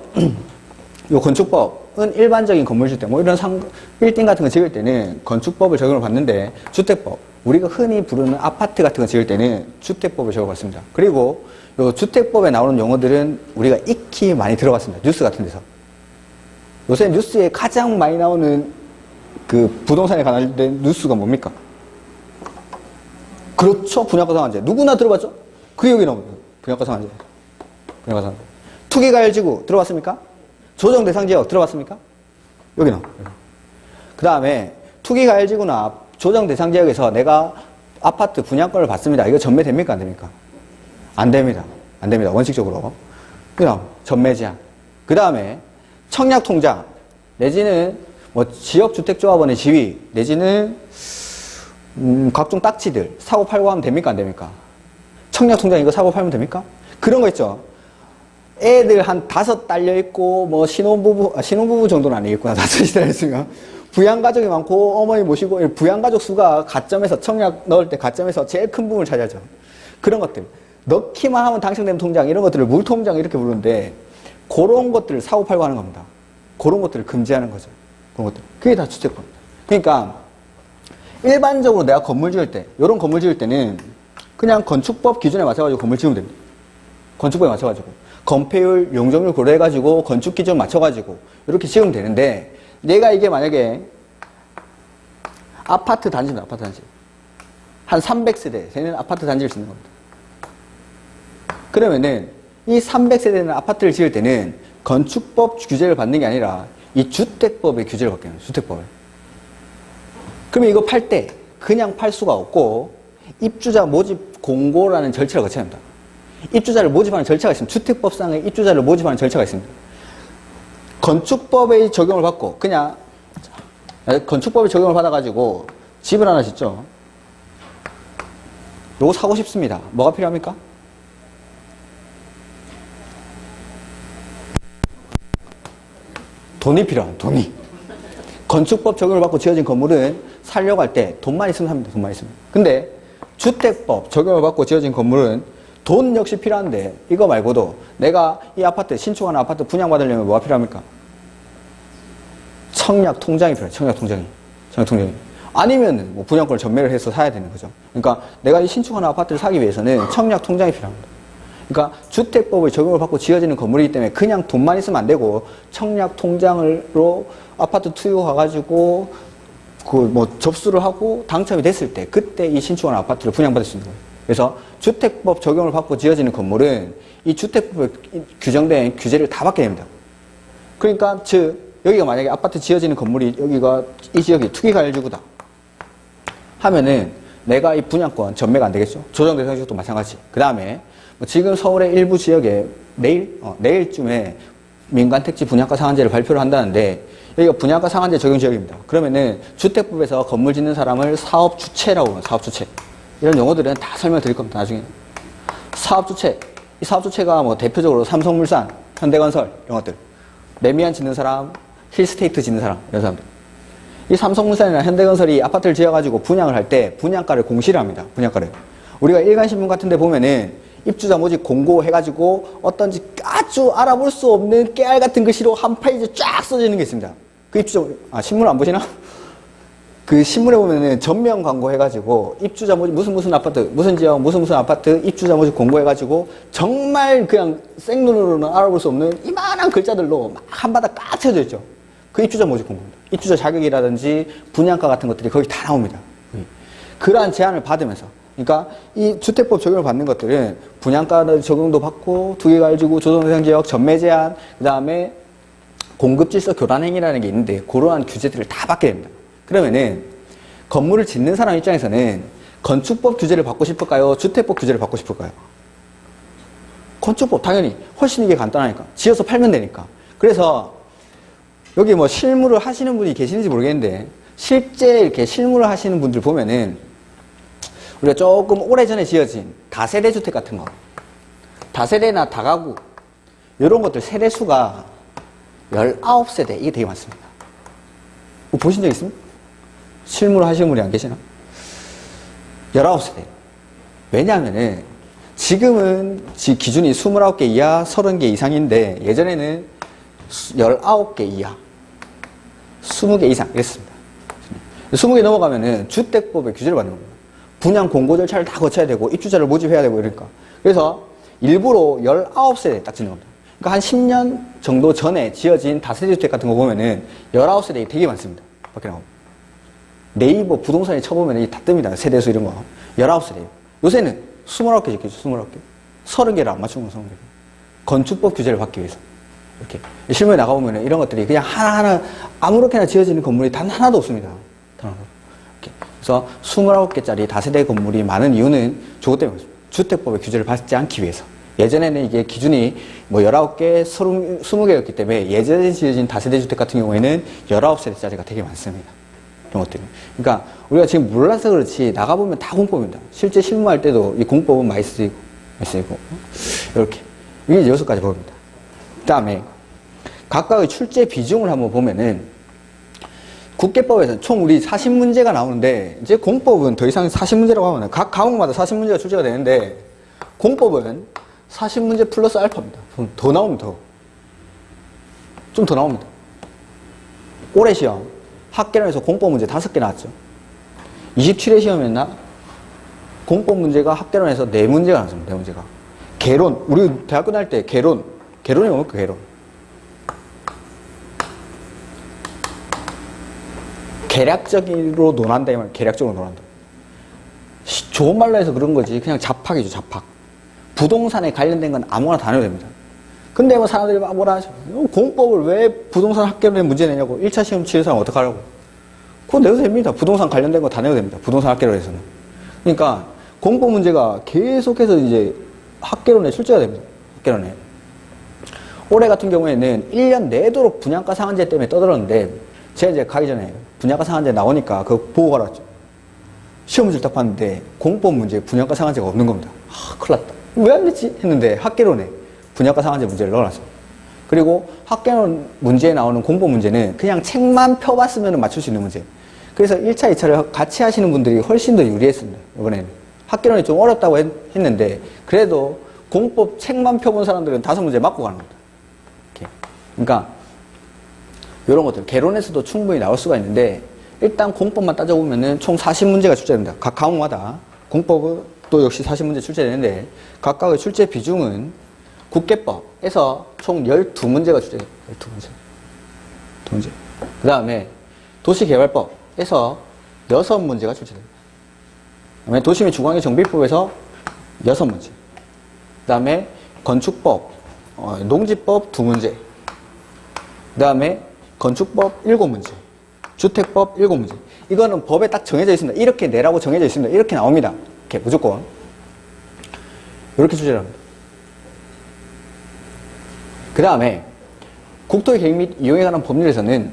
요 건축법은 일반적인 건물 주택, 이런 빌딩 같은 거 지을 때는 건축법을 적용을 받는데, 주택법, 우리가 흔히 부르는 아파트 같은 거 지을 때는 주택법을 적용받습니다. 그리고 요 주택법에 나오는 용어들은 우리가 익히 많이 들어봤습니다. 뉴스 같은 데서. 요새 뉴스에 가장 많이 나오는 그 부동산에 관련된 뉴스가 뭡니까? 그렇죠. 분양가 상한제. 누구나 들어봤죠? 그게 여기 나옵니다. 분양가 상한제. 분양가 상한제. 투기과열지구 들어봤습니까? 조정대상지역 들어봤습니까? 여기 나옵니다. 그 다음에 투기과열지구나 조정대상지역에서 내가 아파트 분양권을 받습니다. 이거 전매됩니까? 안 됩니까? 안 됩니다. 안 됩니다. 원칙적으로. 그다음 전매제한. 그 다음에 청약통장 내지는 지역주택조합원의 지위 내지는 각종 딱지들 사고 팔고 하면 됩니까? 안 됩니까? 청약통장 이거 사고 팔면 됩니까? 그런 거 있죠. 애들 한 5 딸려있고 신혼부부 정도는 아니겠구나. 5이 딸려있으면 부양가족이 많고 어머니 모시고 부양가족 수가 가점에서 청약 넣을 때 가점에서 제일 큰 부분을 차지하죠. 그런 것들 넣기만 하면 당첨되는 통장 이런 것들을 물통장 이렇게 부르는데, 그런 것들을 사고 팔고 하는 겁니다. 그런 것들을 금지하는 거죠. 그런 것들. 그게 다 주택법입니다. 그러니까 일반적으로 내가 건물 지을 때, 이런 건물 지을 때는 그냥 건축법 기준에 맞춰가지고 건물 지으면 됩니다. 건축법에 맞춰가지고. 건폐율, 용적률 고려해가지고 건축 기준 맞춰가지고 이렇게 지으면 되는데, 내가 이게 만약에 아파트 단지입니다. 아파트 단지. 한 300세대 되는 아파트 단지를 짓는 겁니다. 그러면은 이 300세대는 아파트를 지을 때는 건축법 규제를 받는 게 아니라 이 주택법의 규제를 받게 됩니다. 주택법을. 그러면 이거 팔 때 그냥 팔 수가 없고 입주자 모집 공고라는 절차를 거쳐야 합니다. 입주자를 모집하는 절차가 있습니다. 주택법상의 입주자를 모집하는 절차가 있습니다. 건축법의 적용을 받고 그냥 건축법의 적용을 받아가지고 집을 하나 짓죠. 요거 사고 싶습니다. 뭐가 필요합니까? 돈이 필요합니다. 돈이. 건축법 적용을 받고 지어진 건물은 살려고 할 때 돈만 있으면 삽니다. 돈만 있으면. 근데 주택법 적용을 받고 지어진 건물은 돈 역시 필요한데 이거 말고도 내가 이 아파트 신축하는 아파트 분양받으려면 뭐가 필요합니까? 청약 통장이 필요해요. 청약 통장이. 청약 통장이. 아니면 뭐 분양권을 전매를 해서 사야 되는 거죠. 그러니까 내가 이 신축하는 아파트를 사기 위해서는 청약 통장이 필요합니다. 그러니까 주택법의 적용을 받고 지어지는 건물이기 때문에 그냥 돈만 있으면 안 되고 청약 통장으로 아파트 투여해가지고 그 뭐 접수를 하고 당첨이 됐을 때 그때 이 신축하는 아파트를 분양받을 수 있는 거예요. 그래서 주택법 적용을 받고 지어지는 건물은 이 주택법에 규정된 규제를 다 받게 됩니다. 그러니까 즉 여기가 만약에 아파트 지어지는 건물이 여기가 이 지역이 투기가열지구다 하면은 내가 이 분양권 전매가 안 되겠죠. 조정 대상 지역도 마찬가지. 그 다음에 뭐 지금 서울의 일부 지역에 내일쯤에 민간 택지 분양가 상한제를 발표를 한다는데 여기가 분양가 상한제 적용 지역입니다. 그러면은 주택법에서 건물 짓는 사람을 사업 주체라고 합니다. 사업 주체. 이런 용어들은 다 설명 드릴 겁니다. 나중에. 사업 주체. 이 사업 주체가 뭐 대표적으로 삼성물산, 현대건설 이런 것들. 레미안 짓는 사람, 힐스테이트 짓는 사람 이런 사람들. 이 삼성물산이나 현대건설이 아파트를 지어가지고 분양을 할 때 분양가를 공시를 합니다. 분양가를. 우리가 일간신문 같은 데 보면은 입주자 모집 공고 해가지고 어떤지 아주 알아볼 수 없는 깨알 같은 글씨로 한 페이지 쫙 써져 있는 게 있습니다. 그 입주자, 신문 안 보시나? 그 신문에 보면은 전면 광고 해가지고 입주자 모집 무슨 아파트, 무슨 지역, 무슨 아파트 입주자 모집 공고 해가지고 정말 그냥 생눈으로는 알아볼 수 없는 이만한 글자들로 막 한바닥 꽉 채워져 있죠. 그 입주자 모집 공고입니다. 입주자 자격이라든지 분양가 같은 것들이 거기 다 나옵니다. 그러한 제안을 받으면서 그러니까 이 주택법 적용을 받는 것들은 분양가 적용도 받고 투기가열지구 조정대상지역 전매 제한 그 다음에 공급질서 교란행위라는 게 있는데 그러한 규제들을 다 받게 됩니다. 그러면은 건물을 짓는 사람 입장에서는 건축법 규제를 받고 싶을까요? 주택법 규제를 받고 싶을까요? 건축법 당연히 훨씬 이게 간단하니까 지어서 팔면 되니까. 그래서 여기 뭐 실무를 하시는 분이 계시는지 모르겠는데 실제 이렇게 실무를 하시는 분들 보면은 우리가 조금 오래전에 지어진 다세대 주택 같은 거 다세대나 다가구 이런 것들 세대수가 19세대 이게 되게 많습니다. 뭐 보신 적 있습니까? 실무를 하시는 분이 안 계시나? 19세대. 왜냐하면은 지금은 기준이 29개 이하 30개 이상인데 예전에는 19개 이하 20개 이상 이랬습니다. 20개 넘어가면은 주택법의 규제를 받는 겁니다. 분양 공고 절차를 다 거쳐야 되고 입주자를 모집해야 되고 이러니까. 그래서 일부러 19세대 딱 짓는 겁니다. 그러니까 한 10년 정도 전에 지어진 다세대 주택 같은 거 보면은 19세대가 되게 많습니다. 밖에 나오고. 네이버 부동산에 쳐보면 다 뜹니다. 세대수 이런 거. 19세대. 요새는 29개 짓겠죠. 29개. 30개를 안 맞추는 건 30개. 건축법 규제를 받기 위해서. 이렇게. 실무에 나가보면 이런 것들이 그냥 하나하나 아무렇게나 지어지는 건물이 단 하나도 없습니다. 단 하나도. 이렇게. 그래서 29개짜리 다세대 건물이 많은 이유는 저것 때문에 그렇습니다. 주택법의 규제를 받지 않기 위해서. 예전에는 이게 기준이 뭐 19개, 20개였기 때문에 예전에 지어진 다세대 주택 같은 경우에는 19세대짜리가 되게 많습니다. 이런 것들이. 그러니까 우리가 지금 몰라서 그렇지 나가보면 다 공법입니다. 실제 실무할 때도 이 공법은 많이 쓰이고, 이렇게. 이게 6가지 법입니다. 그 다음에 각각의 출제 비중을 한번 보면은 국계법에서는 총 우리 40문제가 나오는데 이제 공법은 더 이상 40문제라고 하면 각 과목마다 40문제가 출제가 되는데 공법은 40문제 플러스 알파입니다. 더 나옵니다. 좀 더 나옵니다. 올해 시험 학계론에서 공법 문제 5개 나왔죠. 27회 시험이었나? 공법 문제가 합계론에서 4문제가 나왔습니다. 4문제가. 개론. 우리 대학교 다닐 때 개론. 개론이 뭡니까, 개론? 계략적으로 논한다, 이 말. 계략적으로 논한다. 좋은 말로 해서 그런 거지. 그냥 잡학이죠, 잡학. 부동산에 관련된 건 아무거나 다 내도 됩니다. 근데 뭐 사람들이 막 뭐라 하죠. 공법을 왜 부동산 합계론에 문제 내냐고. 1차 시험 치는 사람 어떡하라고. 그거 내도 됩니다. 부동산 관련된 거 다 내도 됩니다. 부동산 합계론에서는. 그러니까 공법 문제가 계속해서 이제 합계론에 출제가 됩니다. 합계론에. 올해 같은 경우에는 1년 내도록 분양가 상한제 때문에 떠들었는데 제가 이제 가기 전에 분양가 상한제 나오니까 그거 보고 가라죠. 시험 문제를 딱 봤는데 공법 문제에 분양가 상한제가 없는 겁니다. 아, 큰일 났다. 왜 안 됐지? 했는데 합계론에 분양가 상한제 문제를 넣어놨어요. 그리고 학계론 문제에 나오는 공법 문제는 그냥 책만 펴봤으면 맞출 수 있는 문제. 그래서 1차, 2차를 같이 하시는 분들이 훨씬 더 유리했습니다. 이번에는. 학계론이 좀 어렵다고 했는데 그래도 공법 책만 펴본 사람들은 5문제 맞고 가는 겁니다. 이렇게. 그러니까 이런 것들 개론에서도 충분히 나올 수가 있는데 일단 공법만 따져보면은 총 40문제가 출제됩니다. 각 과목마다 공법은 또 역시 40문제 출제되는데 각각의 출제 비중은 국계법에서 총 12문제가 출제돼요. 12문제. 2문제. 그 다음에 도시개발법에서 6문제가 출제됩니다. 그 다음에 도시 및 주거환경 정비법에서 6문제. 그 다음에 건축법, 농지법 2문제. 그 다음에 건축법 7문제. 주택법 7문제. 이거는 법에 딱 정해져 있습니다. 이렇게 내라고 정해져 있습니다. 이렇게 나옵니다. 이렇게 무조건. 이렇게 출제를 합니다. 그 다음에 국토의 계획 및 이용에 관한 법률에서는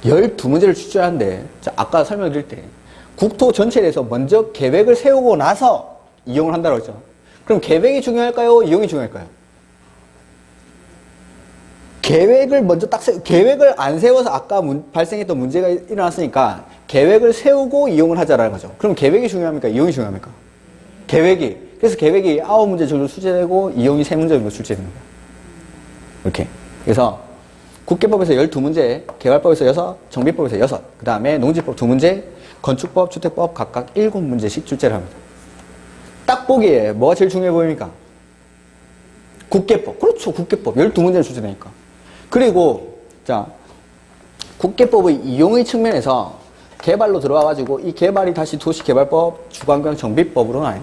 12문제를 출제하는데 아까 설명드릴 때 국토 전체에 대해서 먼저 계획을 세우고 나서 이용을 한다고 했죠. 그럼 계획이 중요할까요? 이용이 중요할까요? 계획을 먼저 계획을 안 세워서 아까 발생했던 문제가 일어났으니까 계획을 세우고 이용을 하자라는 거죠. 그럼 계획이 중요합니까? 이용이 중요합니까? 계획이. 그래서 계획이 9문제 정도 출제되고 이용이 3문제 정도 출제됩니다. 이렇게. 그래서 국계법에서 12문제, 개발법에서 6, 정비법에서 6, 그 다음에 농지법 2문제, 건축법, 주택법 각각 7문제씩 출제를 합니다. 딱 보기에 뭐가 제일 중요해 보입니까? 국계법. 그렇죠. 국계법. 12문제를 출제되니까. 그리고 자 국계법의 이용의 측면에서 개발로 들어와가지고 이 개발이 다시 도시개발법, 주거환경 정비법으로 나뉩니다.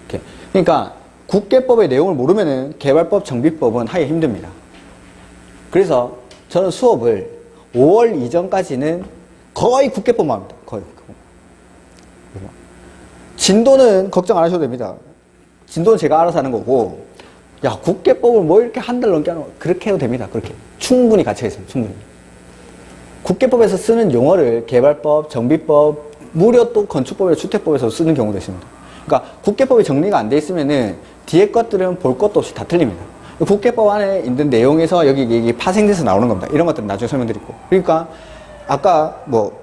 이렇게. 그러니까 국계법의 내용을 모르면은 개발법, 정비법은 하기 힘듭니다. 그래서 저는 수업을 5월 이전까지는 거의 국계법만 합니다. 거의. 진도는 걱정 안 하셔도 됩니다. 진도는 제가 알아서 하는 거고, 야, 국계법을 뭐 이렇게 한 달 넘게 하는 거, 그렇게 해도 됩니다. 그렇게. 충분히 가치가 있습니다. 충분히. 국계법에서 쓰는 용어를 개발법, 정비법, 무려 또 건축법이나 주택법에서 쓰는 경우도 있습니다. 그러니까 국계법이 정리가 안 돼 있으면은 뒤에 것들은 볼 것도 없이 다 틀립니다. 국계법 안에 있는 내용에서 여기 파생돼서 나오는 겁니다. 이런 것들은 나중에 설명드리고. 그러니까 아까 뭐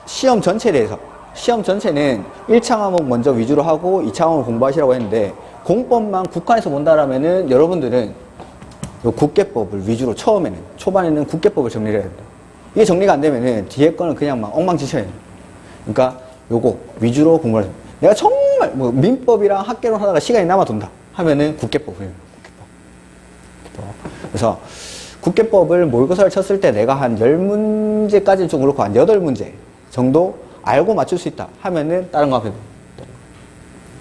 시험 전체에 대해서 시험 전체는 1차 과목 먼저 위주로 하고 2차 과목 공부하시라고 했는데 공법만 국한에서 본다라면은 여러분들은 국계법을 위주로 처음에는 초반에는 국계법을 정리를 해야 됩니다. 이게 정리가 안 되면은 뒤에 거는 그냥 막 엉망진창이에요. 그러니까 요거 위주로 공부를 해야 됩니다. 내가 정말 뭐 민법이랑 학계론 하다가 시간이 남아돈다 하면은 국계법이에요. 그래서 국계법을 모의고사를 쳤을 때 내가 한 10문제까지는 좀 그렇고 한 8문제 정도 알고 맞출 수 있다 하면은 다른 거 하면 됩니다.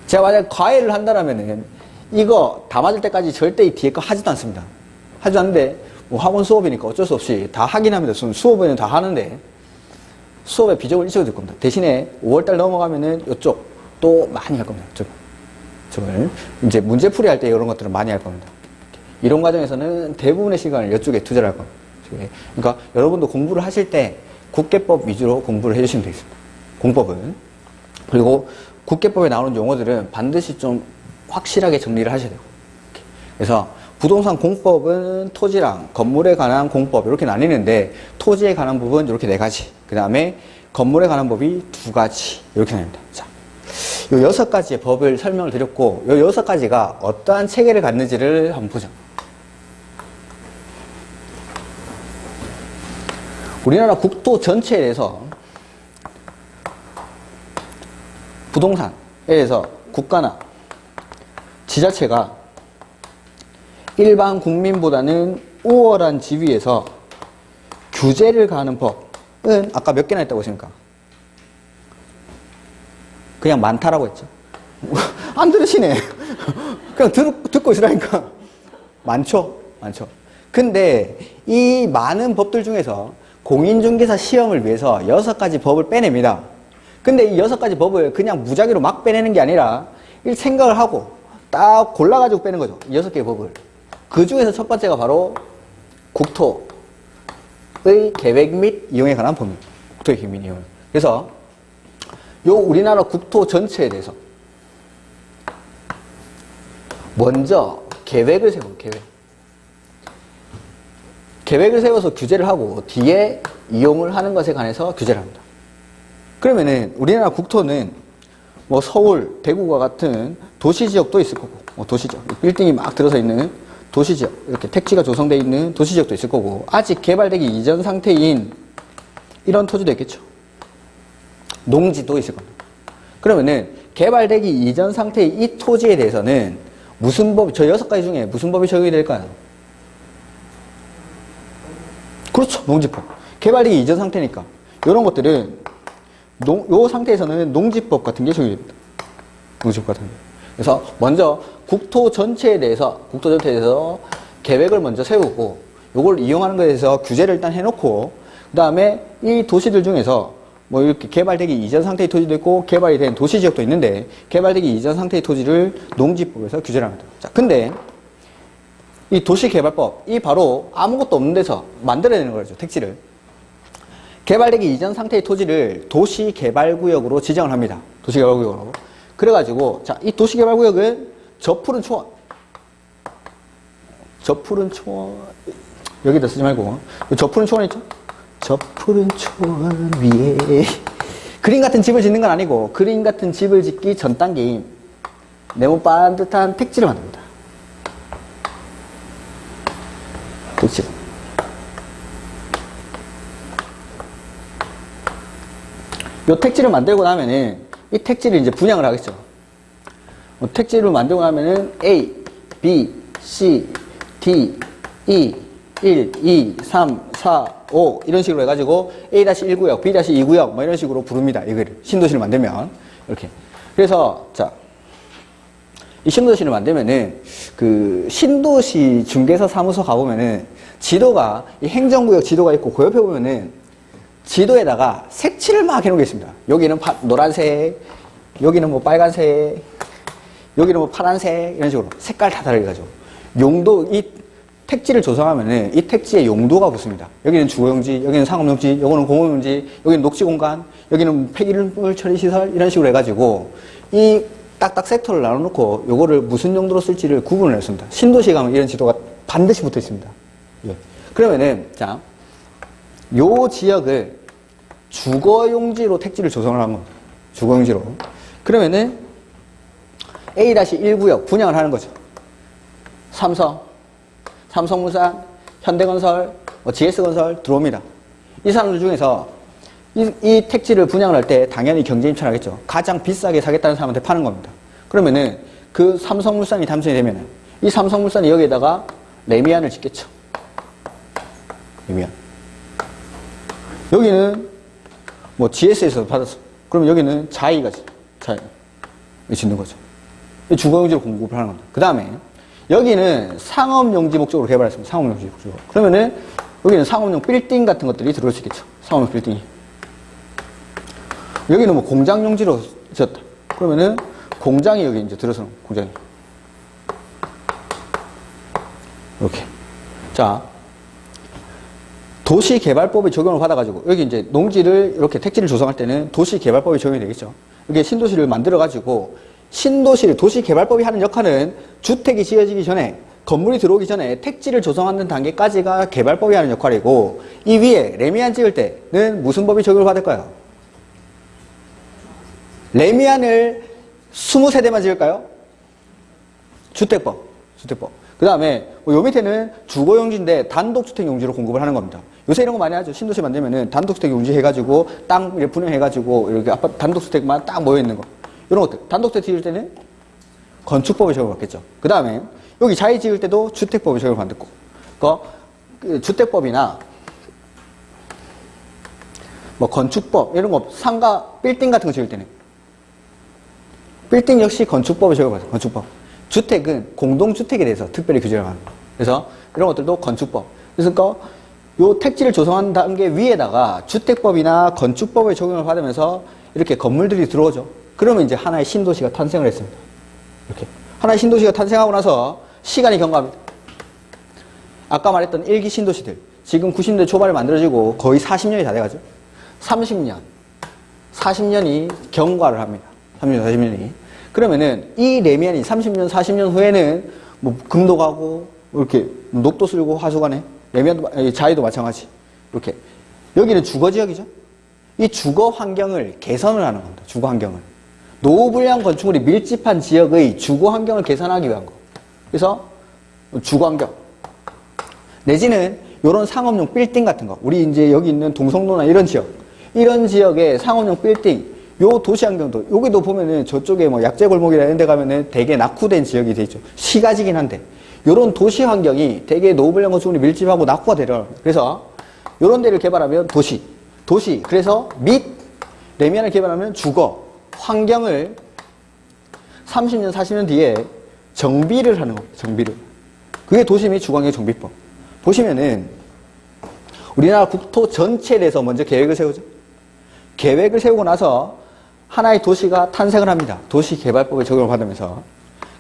제가 만약에 과외를 한다라면은 이거 다 맞을 때까지 절대 이 뒤에 거 하지도 않습니다. 하지도 않는데 뭐 학원 수업이니까 어쩔 수 없이 다 하긴 합니다. 수업에는 다 하는데 수업에 비중을 일찍 줄 겁니다. 대신에 5월달 넘어가면은 이쪽 또 많이 할 겁니다. 이쪽을 이제 문제풀이 할 때 이런 것들을 많이 할 겁니다. 이론 과정에서는 대부분의 시간을 이쪽에 투자를 할 겁니다. 그러니까 여러분도 공부를 하실 때 국계법 위주로 공부를 해주시면 되겠습니다. 공법은. 그리고 국계법에 나오는 용어들은 반드시 좀 확실하게 정리를 하셔야 돼요. 그래서 부동산 공법은 토지랑 건물에 관한 공법 이렇게 나뉘는데 토지에 관한 부분 이렇게 4가지, 그 다음에 건물에 관한 법이 2가지 이렇게 나뉩니다. 자, 요 6가지의 법을 설명을 드렸고 요 6가지가 어떠한 체계를 갖는지를 한번 보죠. 우리나라 국토 전체에 대해서 부동산에 대해서 국가나 지자체가 일반 국민보다는 우월한 지위에서 규제를 가하는 법은 아까 몇 개나 있다고 했습니까? 그냥 많다라고 했죠. 안 들으시네. 그냥 듣고 있으라니까. 많죠? 많죠. 근데 이 많은 법들 중에서 공인중개사 시험을 위해서 6가지 법을 빼냅니다. 근데 이 6가지 법을 그냥 무작위로 막 빼내는 게 아니라 생각을 하고 딱 골라가지고 빼는 거죠. 6개의 법을. 그 중에서 첫 번째가 바로 국토의 계획 및 이용에 관한 법입니다. 국토의 계획 및 이용. 그래서 요 우리나라 국토 전체에 대해서 먼저 계획을 세우는 계획을 세워서 규제를 하고 뒤에 이용을 하는 것에 관해서 규제를 합니다. 그러면은 우리나라 국토는 뭐 서울, 대구와 같은 도시지역도 있을 거고, 도시지역, 빌딩이 막 들어서 있는 도시지역, 이렇게 택지가 조성되어 있는 도시지역도 있을 거고, 아직 개발되기 이전 상태인 이런 토지도 있겠죠. 농지도 있을 겁니다. 그러면은 개발되기 이전 상태의 이 토지에 대해서는 무슨 법, 저 6가지 중에 무슨 법이 적용이 될까요? 그렇죠. 농지법. 개발되기 이전 상태니까. 이런 것들은 요 상태에서는 농지법 같은 게 적용이 됩니다. 농지법 같은 게. 그래서 먼저 국토 전체에 대해서 계획을 먼저 세우고 요걸 이용하는 것에 대해서 규제를 일단 해놓고 그 다음에 이 도시들 중에서 뭐 이렇게 개발되기 이전 상태의 토지도 있고 개발이 된 도시지역도 있는데 개발되기 이전 상태의 토지를 농지법에서 규제를 합니다. 자, 근데 이 도시개발법, 이 바로 아무것도 없는 데서 만들어내는 거죠. 택지를. 개발되기 이전 상태의 토지를 도시개발구역으로 지정을 합니다. 도시개발구역으로. 그래가지고, 자, 이 도시개발구역은 저푸른 초원. 여기다 쓰지 말고. 저푸른 초원 있죠? 저푸른 초원 위에. 그림 같은 집을 짓는 건 아니고, 그림 같은 집을 짓기 전 단계인 네모 반듯한 택지를 만듭니다. 그렇지. 요 택지를 만들고 나면은 이 택지를 이제 분양을 하겠죠. 택지를 만들고 나면은 A, B, C, D, E, 1, 2, 3, 4, 5 이런 식으로 해가지고 A-1구역, B-2구역 뭐 이런 식으로 부릅니다. 이거를 신도시를 만들면 이렇게. 그래서 자. 이 신도시를 만들면은 그 신도시 중개사 사무소 가보면은 지도가 이 행정구역 지도가 있고 그 옆에 보면은 지도에다가 색칠을 막 해놓은 게 있습니다. 여기는 노란색, 여기는 뭐 빨간색, 여기는 뭐 파란색 이런 식으로 색깔 다 다르게 가지고 용도 이 택지를 조성하면은 이 택지의 용도가 붙습니다. 여기는 주거용지, 여기는 상업용지, 여기는 공업용지, 여기는 녹지공간, 여기는 폐기물 처리 시설 이런 식으로 해가지고 이 딱딱 섹터를 나눠놓고 요거를 무슨 용도로 쓸지를 구분을 했습니다. 신도시에 가면 이런 지도가 반드시 붙어 있습니다. 예. 그러면은 자, 요 지역을 주거용지로 택지를 조성을 한 겁니다. 주거용지로. 그러면은 A-1구역 분양을 하는 거죠. 삼성물산, 현대건설, GS건설 들어옵니다. 이 사람들 중에서 이 택지를 분양을 할 때 당연히 경제 입찰하겠죠. 가장 비싸게 사겠다는 사람한테 파는 겁니다. 그러면은 그 삼성물산이 당첨이 되면은 이 삼성물산이 여기에다가 레미안을 짓겠죠. 레미안. 여기는 뭐 GS에서 받았어. 그러면 여기는 자이가 짓는 거죠. 주거용지로 공급을 하는 겁니다. 그 다음에 여기는 상업용지 목적으로 개발했습니다. 상업용지 목적으로. 그러면은 여기는 상업용 빌딩 같은 것들이 들어올 수 있겠죠. 상업용 빌딩이. 여기는 뭐 공장용지로 지었다. 그러면은 공장이 여기 이제 들어서는 공장이. 이렇게. 자. 도시개발법에 적용을 받아가지고, 여기 이제 농지를 이렇게 택지를 조성할 때는 도시개발법이 적용이 되겠죠. 이게 신도시를 만들어가지고, 신도시를, 도시개발법이 하는 역할은 주택이 지어지기 전에, 건물이 들어오기 전에 택지를 조성하는 단계까지가 개발법이 하는 역할이고, 이 위에 레미안 지을 때는 무슨 법이 적용을 받을까요? 레미안을 20세대만 지을까요? 주택법. 그 다음에 요 밑에는 주거용지인데 단독주택용지로 공급을 하는 겁니다. 요새 이런 거 많이 하죠. 신도시 만들면은 단독주택용지 해가지고 땅 분양해가지고 이렇게 아파트 단독주택만 딱 모여있는 거. 이런 것들. 단독주택 지을 때는 건축법에 적용을 받겠죠. 그 다음에 여기 자이 지을 때도 주택법에 적용을 받는 거. 그 주택법이나 뭐 건축법 이런 거 상가 빌딩 같은 거 지을 때는 빌딩 역시 건축법에 적용을 받아요. 건축법. 주택은 공동주택에 대해서 특별히 규제를 하는 거예요. 그래서 이런 것들도 건축법. 그래서 요 택지를 조성한 단계 위에다가 주택법이나 건축법에 적용을 받으면서 이렇게 건물들이 들어오죠. 그러면 이제 하나의 신도시가 탄생을 했습니다. 이렇게. 하나의 신도시가 탄생하고 나서 시간이 경과합니다. 아까 말했던 1기 신도시들. 지금 90년대 초반에 만들어지고 거의 40년이 다 돼가죠. 30년, 40년이 경과를 합니다. 30년, 40년이. 그러면은 이 레미안이 30년, 40년 후에는 뭐 금도 가고 이렇게 녹도 쓸고 하수관에 레미안도, 자이도 마찬가지. 이렇게. 여기는 주거지역이죠. 이 주거 환경을 개선을 하는 겁니다. 주거 환경을. 노후불량 건축물이 밀집한 지역의 주거 환경을 개선하기 위한 거. 그래서 주거 환경. 내지는 이런 상업용 빌딩 같은 거. 우리 이제 여기 있는 동성로나 이런 지역. 이런 지역의 상업용 빌딩. 요 도시 환경도, 여기도 보면은 저쪽에 뭐 약재골목이나 이런 데 가면은 되게 낙후된 지역이 돼 있죠. 시가지긴 한데. 요런 도시 환경이 되게 노후불량 건축물이 밀집하고 낙후가 되려. 그래서 요런 데를 개발하면 도시. 그래서 레미안을 개발하면 주거, 환경을 30년, 40년 뒤에 정비를 하는 겁니다. 정비를. 그게 도시 및 주거환경 정비법. 보시면은 우리나라 국토 전체에 대해서 먼저 계획을 세우죠. 계획을 세우고 나서 하나의 도시가 탄생을 합니다. 도시개발법에 적용을 받으면서.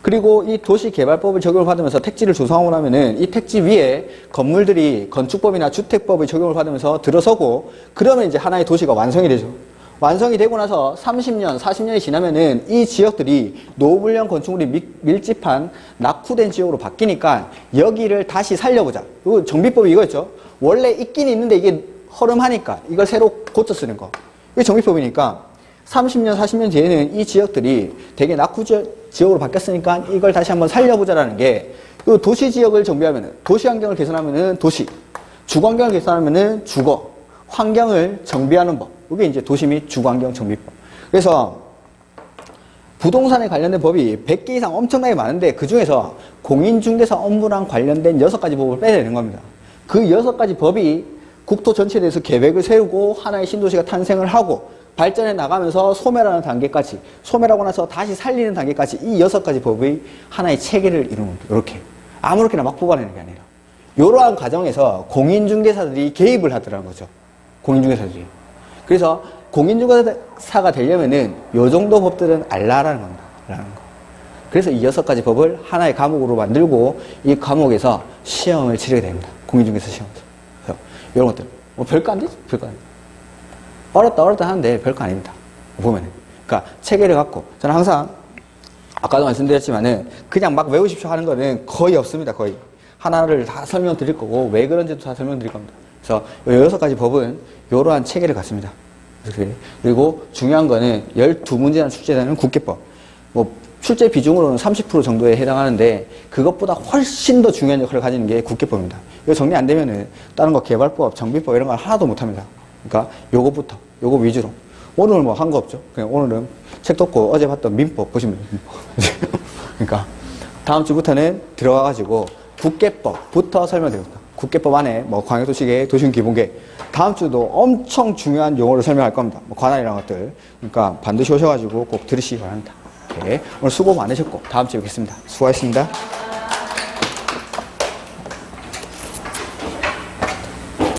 그리고 이 도시개발법을 적용을 받으면서 택지를 조성하고 나면은 이 택지 위에 건물들이 건축법이나 주택법의 적용을 받으면서 들어서고, 그러면 이제 하나의 도시가 완성이 되죠. 완성이 되고 나서 30년, 40년이 지나면은 이 지역들이 노후불량 건축물이 밀집한 낙후된 지역으로 바뀌니까 여기를 다시 살려보자. 이거 정비법이 이거였죠. 원래 있긴 있는데 이게 허름하니까 이걸 새로 고쳐 쓰는 거. 이게 정비법이니까 30년, 40년 뒤에는 이 지역들이 되게 낙후 지역으로 바뀌었으니까 이걸 다시 한번 살려보자라는 게, 이 도시 지역을 정비하면은, 도시 환경을 개선하면은 도시, 주거 환경을 개선하면은 주거, 환경을 정비하는 법. 이게 이제 도시 및 주거 환경 정비법. 그래서 부동산에 관련된 법이 100개 이상 엄청나게 많은데 그 중에서 공인중개사 업무랑 관련된 6가지 법을 빼야 되는 겁니다. 그 6가지 법이 국토 전체에 대해서 계획을 세우고 하나의 신도시가 탄생을 하고 발전해 나가면서 소멸하는 단계까지, 소멸하고 나서 다시 살리는 단계까지 이 6가지 법의 하나의 체계를 이루는 겁니다. 이렇게. 아무렇게나 막 뽑아내는 게 아니라. 이러한 과정에서 공인중개사들이 개입을 하더라는 거죠. 공인중개사들이. 그래서 공인중개사가 되려면은 요 정도 법들은 알라라는 겁니다. 알라는 거. 그래서 이 6가지 법을 하나의 과목으로 만들고 이 과목에서 시험을 치르게 됩니다. 공인중개사 시험에서. 그래서 이런 것들. 뭐 별거 안 되지? 별거 안 돼. 어렵다 하는데 별거 아닙니다. 보면은. 그러니까 체계를 갖고 저는 항상 아까도 말씀드렸지만은 그냥 막 외우십시오 하는 거는 거의 없습니다. 거의. 하나를 다 설명드릴 거고 왜 그런지도 다 설명드릴 겁니다. 그래서 이 6가지 법은 이러한 체계를 갖습니다. 그리고 중요한 거는 12문제나 출제되는 국계법. 뭐 출제 비중으로는 30% 정도에 해당하는데 그것보다 훨씬 더 중요한 역할을 가지는 게 국계법입니다. 이거 정리 안 되면은 다른 거 개발법, 정비법 이런 걸 하나도 못 합니다. 그러니까 요거부터, 요거 위주로. 오늘 뭐 한 거 없죠. 그냥 오늘은 책도 없고 어제 봤던 민법 보시면 민법. 그러니까 다음 주부터는 들어가가지고 국계법부터 설명드립니다. 국계법 안에 뭐 광역도시계획, 도시군기본계획. 다음 주도 엄청 중요한 용어를 설명할 겁니다. 뭐 관할이라는 것들. 그러니까 반드시 오셔가지고 꼭 들으시기 바랍니다. 네, 오늘 수고 많으셨고 다음 주에 뵙겠습니다. 수고하셨습니다.